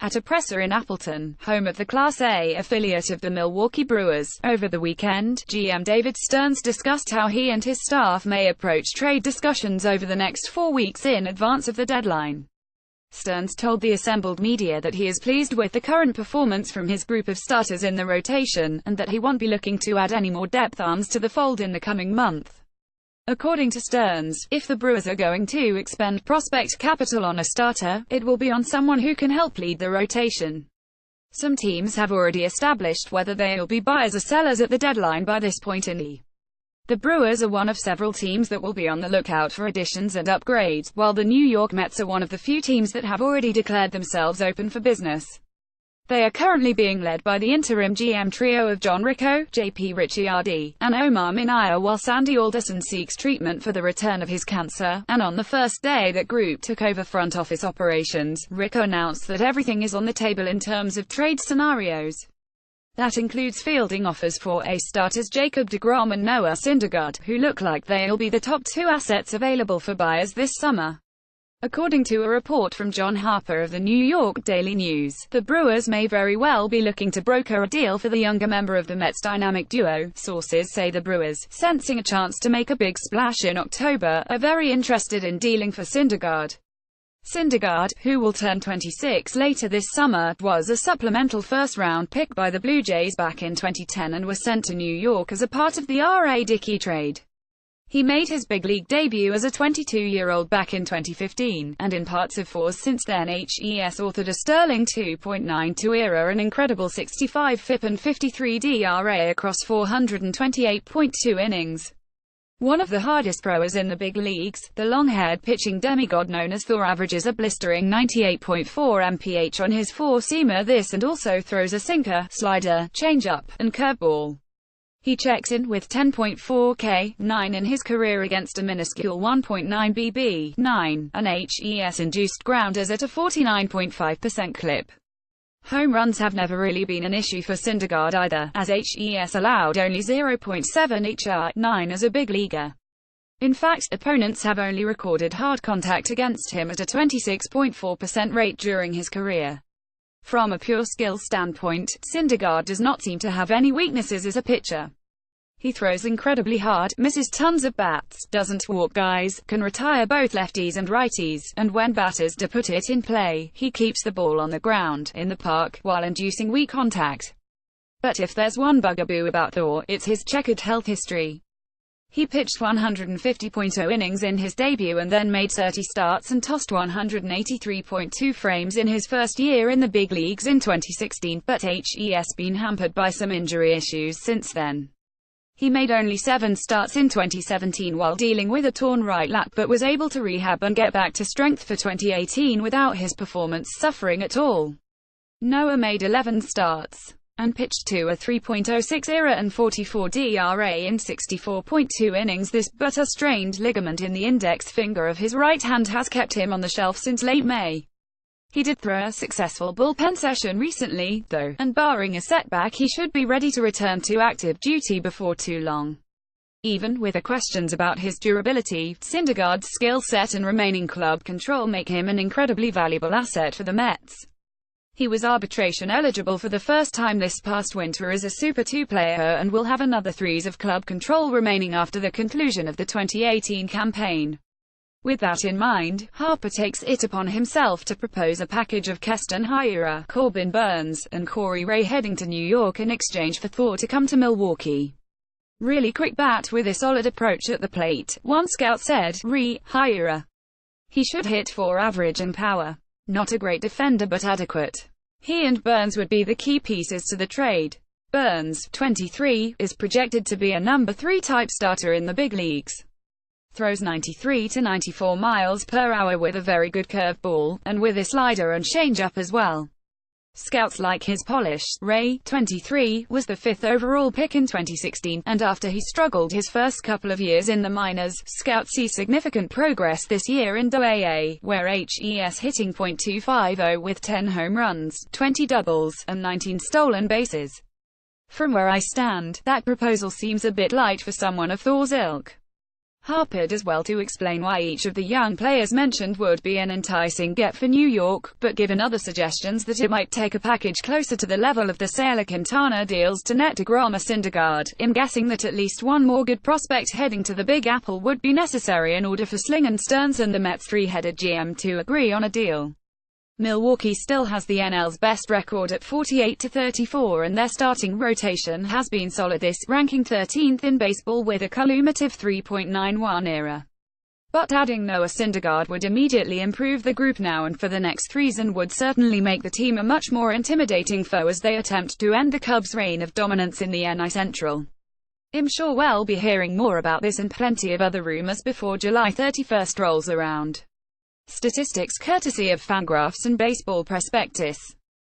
At a presser in Appleton, home of the Class A affiliate of the Milwaukee Brewers, over the weekend, GM David Stearns discussed how he and his staff may approach trade discussions over the next 4 weeks in advance of the deadline. Stearns told the assembled media that he is pleased with the current performance from his group of starters in the rotation, and that he won't be looking to add any more depth arms to the fold in the coming month. According to Stearns, if the Brewers are going to expend prospect capital on a starter, it will be on someone who can help lead the rotation. Some teams have already established whether they'll be buyers or sellers at the deadline by this point in the Brewers are one of several teams that will be on the lookout for additions and upgrades, while the New York Mets are one of the few teams that have already declared themselves open for business. They are currently being led by the interim GM trio of John Ricco, J.P. Ricciardi, and Omar Minaya, while Sandy Alderson seeks treatment for the return of his cancer. And on the first day that group took over front office operations, Ricco announced that everything is on the table in terms of trade scenarios. That includes fielding offers for ace starters Jacob deGrom and Noah Syndergaard, who look like they'll be the top two assets available for buyers this summer. According to a report from John Harper of the New York Daily News, the Brewers may very well be looking to broker a deal for the younger member of the Mets dynamic duo. Sources say the Brewers, sensing a chance to make a big splash in October, are very interested in dealing for Syndergaard. Syndergaard, who will turn 26 later this summer, was a supplemental first-round pick by the Blue Jays back in 2010 and was sent to New York as a part of the R.A. Dickey trade. He made his big league debut as a 22-year-old back in 2015, and in parts of fours since then. HES authored a sterling 2.92 ERA, an incredible 65 FIP and 53 DRA across 428.2 innings. One of the hardest throwers in the big leagues, the long-haired pitching demigod known as Thor averages a blistering 98.4 mph on his four-seamer this and also throws a sinker, slider, changeup, and curveball. He checks in with 10.4 K9 in his career against a minuscule 1.9 BB9, and HES-induced grounders at a 49.5% clip. Home runs have never really been an issue for Syndergaard either, as HES allowed only 0.7 each R9 as a big leaguer. In fact, opponents have only recorded hard contact against him at a 26.4% rate during his career. From a pure skill standpoint, Syndergaard does not seem to have any weaknesses as a pitcher. He throws incredibly hard, misses tons of bats, doesn't walk guys, can retire both lefties and righties, and when batters do put it in play, he keeps the ball on the ground, in the park, while inducing weak contact. But if there's one bugaboo about Thor, it's his checkered health history. He pitched 150.0 innings in his debut and then made 30 starts and tossed 183.2 frames in his first year in the big leagues in 2016, but HES been hampered by some injury issues since then. He made only 7 starts in 2017 while dealing with a torn right lat, but was able to rehab and get back to strength for 2018 without his performance suffering at all. Noah made 11 starts and pitched to a 3.06 ERA and 44 DRA in 64.2 innings this, but a strained ligament in the index finger of his right hand has kept him on the shelf since late May. He did throw a successful bullpen session recently, though, and barring a setback he should be ready to return to active duty before too long. Even with the questions about his durability, Syndergaard's skill set and remaining club control make him an incredibly valuable asset for the Mets. He was arbitration eligible for the first time this past winter as a Super 2 player and will have another 3 years of club control remaining after the conclusion of the 2018 campaign. With that in mind, Harper takes it upon himself to propose a package of Keston Hiura, Corbin Burnes, and Corey Ray heading to New York in exchange for Thor to come to Milwaukee. Really quick bat with a solid approach at the plate, one scout said. Hiura. He should hit for average and power. Not a great defender but adequate. He and Burnes would be the key pieces to the trade. Burnes, 23, is projected to be a number 3 type starter in the big leagues. Throws 93 to 94 miles per hour with a very good curveball, and with a slider and changeup as well. Scouts like his polish. Ray, 23, was the 5th overall pick in 2016, and after he struggled his first couple of years in the minors, scouts see significant progress this year in AA, where HES hitting .250 with 10 home runs, 20 doubles, and 19 stolen bases. From where I stand, that proposal seems a bit light for someone of Thor's ilk. Harper does well to explain why each of the young players mentioned would be an enticing get for New York, but given other suggestions that it might take a package closer to the level of the Sale-Quintana deals to net DeGrom or Syndergaard, in guessing that at least one more good prospect heading to the Big Apple would be necessary in order for Sling and Stearns and the Mets' three-headed GM to agree on a deal. Milwaukee still has the NL's best record at 48-34 and their starting rotation has been solid this, ranking 13th in baseball with a cumulative 3.91 ERA. But adding Noah Syndergaard would immediately improve the group now and for the next season would certainly make the team a much more intimidating foe as they attempt to end the Cubs' reign of dominance in the NL Central. I'm sure we'll be hearing more about this and plenty of other rumors before July 31st rolls around. Statistics courtesy of Fangraphs and Baseball Prospectus.